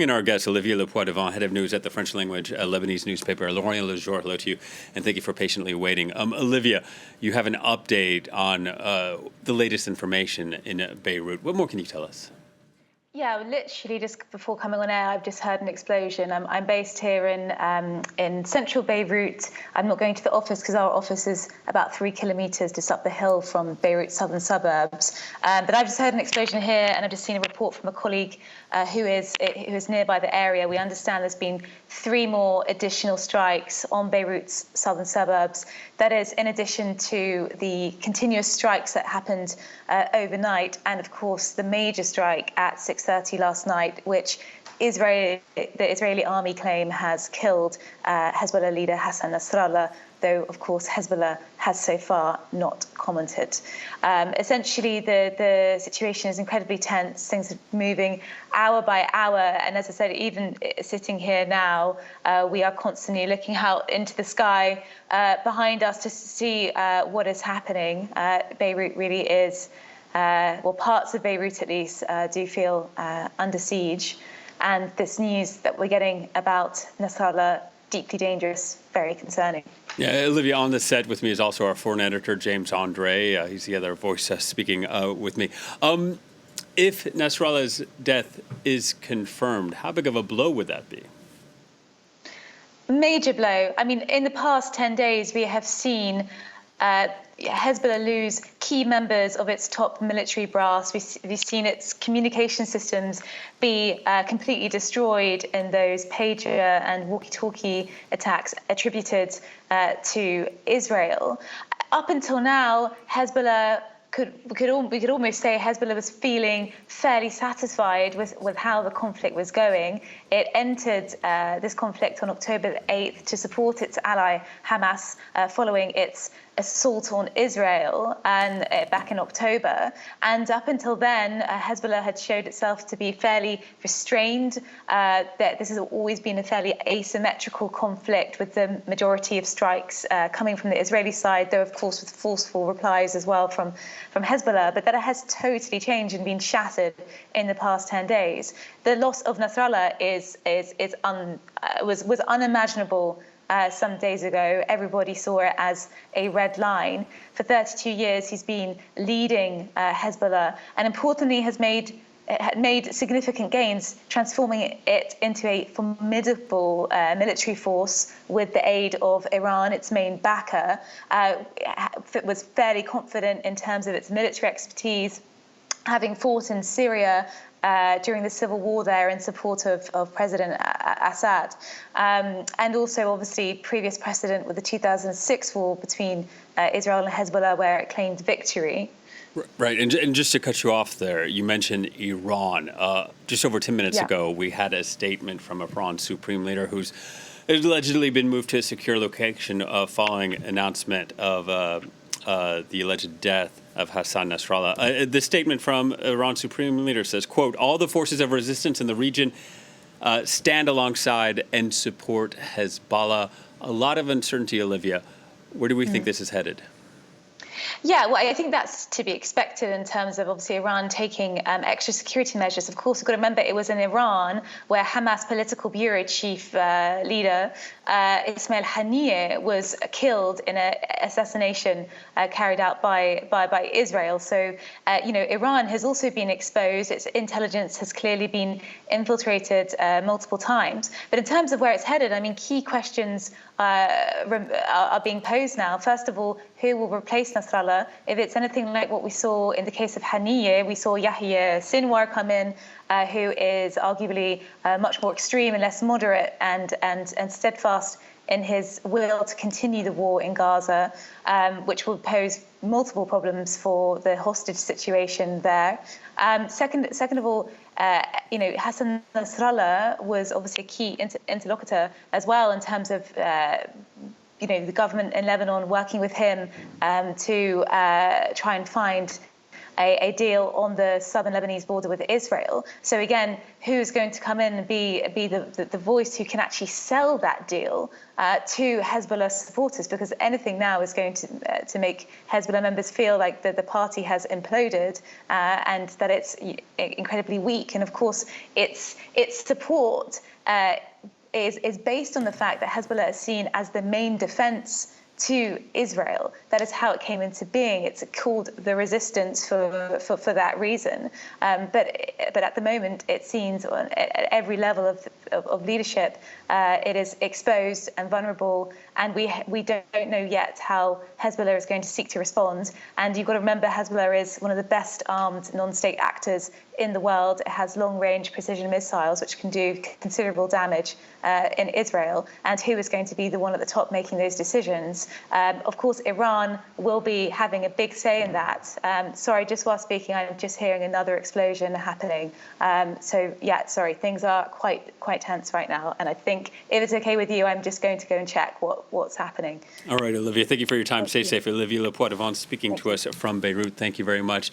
And our guest, Olivia Poidevin, head of news at the French language Lebanese newspaper Jour. Hello to you, and thank you for patiently waiting. Olivia, you have an update on the latest information in Beirut. What more can you tell us? Yeah, literally just before coming on air, I've just heard an explosion. I'm based here in central Beirut. I'm not going to the office because our office is about 3 kilometres just up the hill from Beirut's southern suburbs. But I've just heard an explosion here, and I've just seen a report from a colleague who is nearby the area. We understand there's been 3 more additional strikes on Beirut's southern suburbs. That is in addition to the continuous strikes that happened overnight, and of course the major strike at 6:30 last night, which the Israeli army claim has killed Hezbollah leader Hassan Nasrallah, though of course Hezbollah has so far not commented. Essentially, the situation is incredibly tense. Things are moving hour by hour, and as I said, even sitting here now, we are constantly looking out into the sky behind us to see what is happening. Beirut really is, well, parts of Beirut at least do feel under siege, and this news that we're getting about Nasrallah, deeply dangerous, very concerning. Yeah, Olivia, on the set with me is also our foreign editor, James Andre. He's the other voice speaking with me. If Nasrallah's death is confirmed, how big of a blow would that be? Major blow. I mean, in the past 10 days, we have seen Hezbollah lose key members of its top military brass. We've seen its communication systems be completely destroyed in those pager and walkie-talkie attacks attributed to Israel. Up until now, Hezbollah we could almost say Hezbollah was feeling fairly satisfied with how the conflict was going. It entered this conflict on October the 8th to support its ally Hamas following its assault on Israel and back in October. And up until then, Hezbollah had showed itself to be fairly restrained. That this has always been a fairly asymmetrical conflict, with the majority of strikes coming from the Israeli side, though of course with forceful replies as well from Hezbollah. But that has totally changed and been shattered in the past 10 days. The loss of Nasrallah was unimaginable. Some days ago, everybody saw it as a red line. For 32 years, he's been leading Hezbollah, and importantly, has made significant gains, transforming it into a formidable military force with the aid of Iran, its main backer. It was fairly confident in terms of its military expertise, having fought in Syria during the civil war there in support of President Assad, and also obviously previous precedent with the 2006 war between Israel and Hezbollah, where it claimed victory. Right, and just to cut you off there, you mentioned Iran. Just over 10 minutes ago, we had a statement from Iran's supreme leader, who's allegedly been moved to a secure location following announcement of the alleged death of Hassan Nasrallah. The statement from Iran's supreme leader says, quote, "All the forces of resistance in the region stand alongside and support Hezbollah." A lot of uncertainty, Olivia. Where do we think this is headed? Yeah, well, I think that's to be expected in terms of obviously Iran taking extra security measures. Of course, we've got to remember it was in Iran where Hamas political bureau chief leader Ismail Haniyeh was killed in an assassination carried out by Israel. So, Iran has also been exposed. Its intelligence has clearly been infiltrated multiple times. But in terms of where it's headed, I mean, key questions are being posed now. First of all, who will replace Nasrallah? If it's anything like what we saw in the case of Haniyeh, we saw Yahya Sinwar come in, who is arguably much more extreme and less moderate and steadfast in his will to continue the war in Gaza, which will pose multiple problems for the hostage situation there. Second of all, Hassan Nasrallah was obviously a key interlocutor as well in terms of the government in Lebanon working with him to try and find a deal on the southern Lebanese border with Israel. So again, who's going to come in and be the voice who can actually sell that deal to Hezbollah supporters? Because anything now is going to make Hezbollah members feel like the party has imploded and that it's incredibly weak. And of course, its support is based on the fact that Hezbollah is seen as the main defense to Israel. That is how it came into being. It's called the resistance for that reason. But at the moment, it seems at every level of leadership, it is exposed and vulnerable, and we don't know yet how Hezbollah is going to seek to respond. And you've got to remember, Hezbollah is one of the best armed non-state actors in the world. It has long-range precision missiles, which can do considerable damage in Israel. And who is going to be the one at the top making those decisions? Of course, Iran will be having a big say in that. Sorry, just while speaking, I'm just hearing another explosion happening. So yeah, sorry, things are quite tense right now. And I think if it's okay with you, I'm just going to go and check what's happening. All right, Olivia, thank you for your time. Stay safe. Olivia Poidevin speaking to us from Beirut. Thank you very much.